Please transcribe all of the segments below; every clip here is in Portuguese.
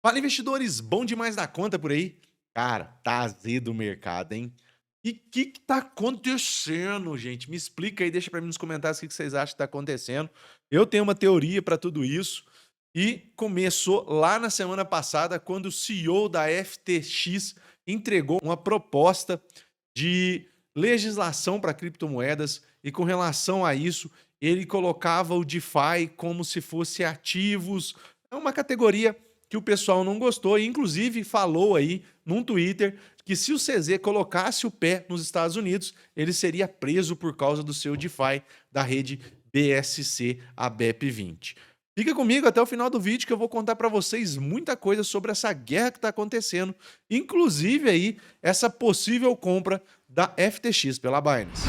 Fala, investidores! Bom demais da conta por aí? Cara, tá azedo o mercado, hein? E o que tá acontecendo, gente? Me explica aí, deixa pra mim nos comentários o que vocês acham que tá acontecendo. Eu tenho uma teoria pra tudo isso e começou lá na semana passada, quando o CEO da FTX entregou uma proposta de legislação para criptomoedas e com relação a isso, ele colocava o DeFi como se fosse ativos. É uma categoria que o pessoal não gostou e inclusive falou aí num Twitter que se o CZ colocasse o pé nos Estados Unidos, ele seria preso por causa do seu DeFi da rede BSC, a BEP20. Fica comigo até o final do vídeo que eu vou contar para vocês muita coisa sobre essa guerra que está acontecendo, inclusive aí essa possível compra da FTX pela Binance.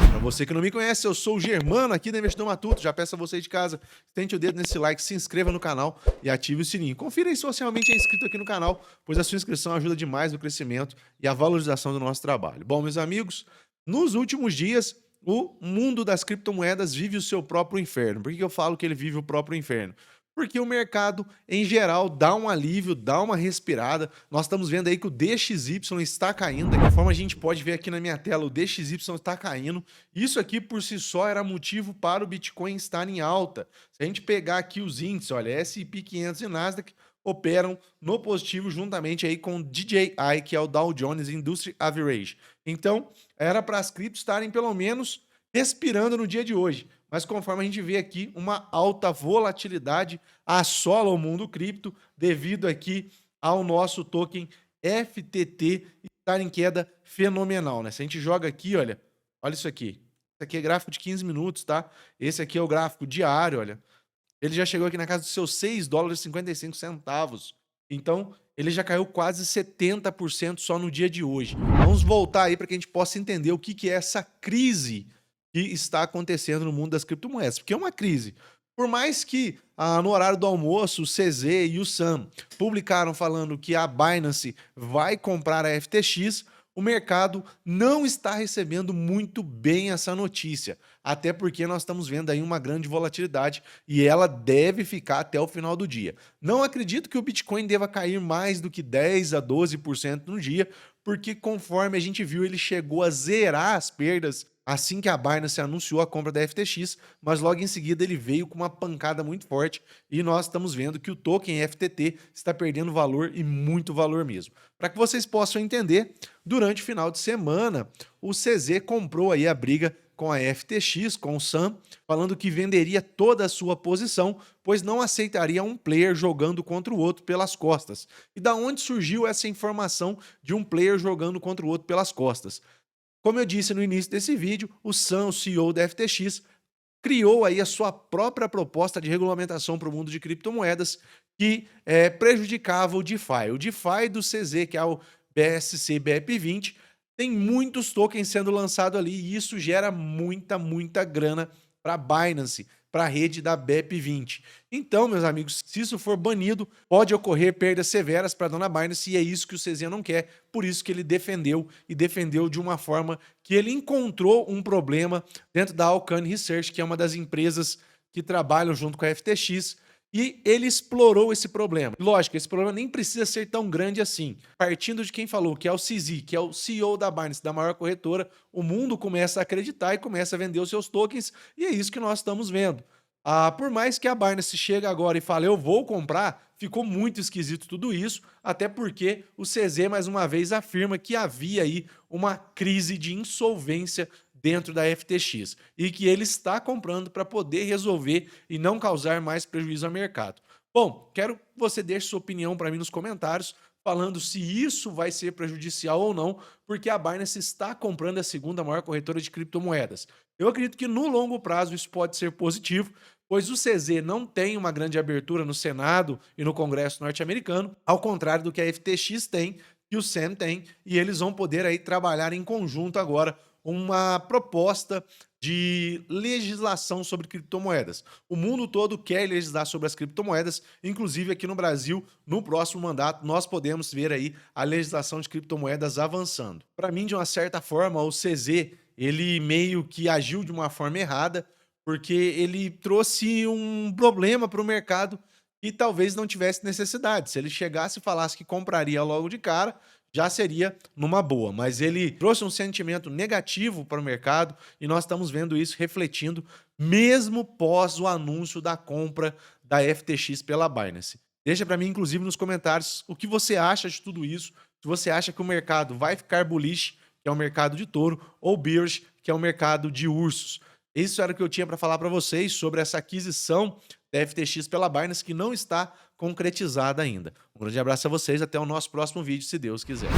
Para você que não me conhece, eu sou o Germano aqui da Investidor Matuto. Já peço a você de casa, tente o dedo nesse like, se inscreva no canal e ative o sininho. Confira aí se você realmente é inscrito aqui no canal, pois a sua inscrição ajuda demais no crescimento e a valorização do nosso trabalho. Bom, meus amigos, nos últimos dias, o mundo das criptomoedas vive o seu próprio inferno. Por que eu falo que ele vive o próprio inferno? Porque o mercado, em geral, dá um alívio, dá uma respirada. Nós estamos vendo aí que o DXY está caindo. Da forma a gente pode ver aqui na minha tela, o DXY está caindo. Isso aqui por si só era motivo para o Bitcoin estar em alta. Se a gente pegar aqui os índices, olha, S&P 500 e Nasdaq operam no positivo juntamente aí com o DJI, que é o Dow Jones Industry Average. Então, era para as criptos estarem pelo menos respirando no dia de hoje. Mas conforme a gente vê aqui, uma alta volatilidade assola o mundo cripto devido aqui ao nosso token FTT estar em queda fenomenal, né? Se a gente joga aqui, olha isso aqui. Isso aqui é gráfico de 15 minutos, tá? Esse aqui é o gráfico diário, olha. Ele já chegou aqui na casa dos seus 6 dólares e 55 centavos. Então, ele já caiu quase 70% só no dia de hoje. Vamos voltar aí para que a gente possa entender o que é essa crise que está acontecendo no mundo das criptomoedas, porque é uma crise. Por mais que no horário do almoço o CZ e o Sam publicaram falando que a Binance vai comprar a FTX, o mercado não está recebendo muito bem essa notícia, até porque nós estamos vendo aí uma grande volatilidade e ela deve ficar até o final do dia. Não acredito que o Bitcoin deva cair mais do que 10 a 12% no dia, porque conforme a gente viu, ele chegou a zerar as perdas assim que a Binance anunciou a compra da FTX, mas logo em seguida ele veio com uma pancada muito forte e nós estamos vendo que o token FTT está perdendo valor e muito valor mesmo. Para que vocês possam entender, durante o final de semana, o CZ comprou aí a briga com a FTX, com o Sam, falando que venderia toda a sua posição, pois não aceitaria um player jogando contra o outro pelas costas. E da onde surgiu essa informação de um player jogando contra o outro pelas costas? Como eu disse no início desse vídeo, o Sam, o CEO da FTX, criou aí a sua própria proposta de regulamentação para o mundo de criptomoedas que prejudicava o DeFi. O DeFi do CZ, que é o BSC BEP20, tem muitos tokens sendo lançados ali e isso gera muita grana para a Binance, para a rede da BEP20. Então, meus amigos, se isso for banido, pode ocorrer perdas severas para a dona Binance e é isso que o CZ não quer, por isso que ele defendeu e defendeu de uma forma que ele encontrou um problema dentro da Alcan Research, que é uma das empresas que trabalham junto com a FTX, e ele explorou esse problema. Lógico, esse problema nem precisa ser tão grande assim. Partindo de quem falou, que é o CZ, que é o CEO da Binance, da maior corretora, o mundo começa a acreditar e começa a vender os seus tokens, e é isso que nós estamos vendo. Por mais que a Binance chegue agora e fale, eu vou comprar, ficou muito esquisito tudo isso, até porque o CZ, mais uma vez, afirma que havia aí uma crise de insolvência dentro da FTX e que ele está comprando para poder resolver e não causar mais prejuízo ao mercado. Bom, quero que você deixe sua opinião para mim nos comentários, falando se isso vai ser prejudicial ou não, porque a Binance está comprando a segunda maior corretora de criptomoedas. Eu acredito que no longo prazo isso pode ser positivo, pois o CZ não tem uma grande abertura no Senado e no Congresso norte-americano, ao contrário do que a FTX tem e o SEM tem, e eles vão poder aí trabalhar em conjunto agora uma proposta de legislação sobre criptomoedas. O mundo todo quer legislar sobre as criptomoedas, inclusive aqui no Brasil, no próximo mandato, nós podemos ver aí a legislação de criptomoedas avançando. Para mim, de uma certa forma, o CZ, ele meio que agiu de uma forma errada, porque ele trouxe um problema para o mercado e talvez não tivesse necessidade. Se ele chegasse e falasse que compraria logo de cara, já seria numa boa. Mas ele trouxe um sentimento negativo para o mercado e nós estamos vendo isso refletindo mesmo pós o anúncio da compra da FTX pela Binance. Deixa para mim, inclusive, nos comentários o que você acha de tudo isso. Se você acha que o mercado vai ficar bullish, que é o mercado de touro, ou bearish, que é o mercado de ursos. Isso era o que eu tinha para falar para vocês sobre essa aquisição da FTX pela Binance, que não está concretizada ainda. Um grande abraço a vocês, até o nosso próximo vídeo, se Deus quiser.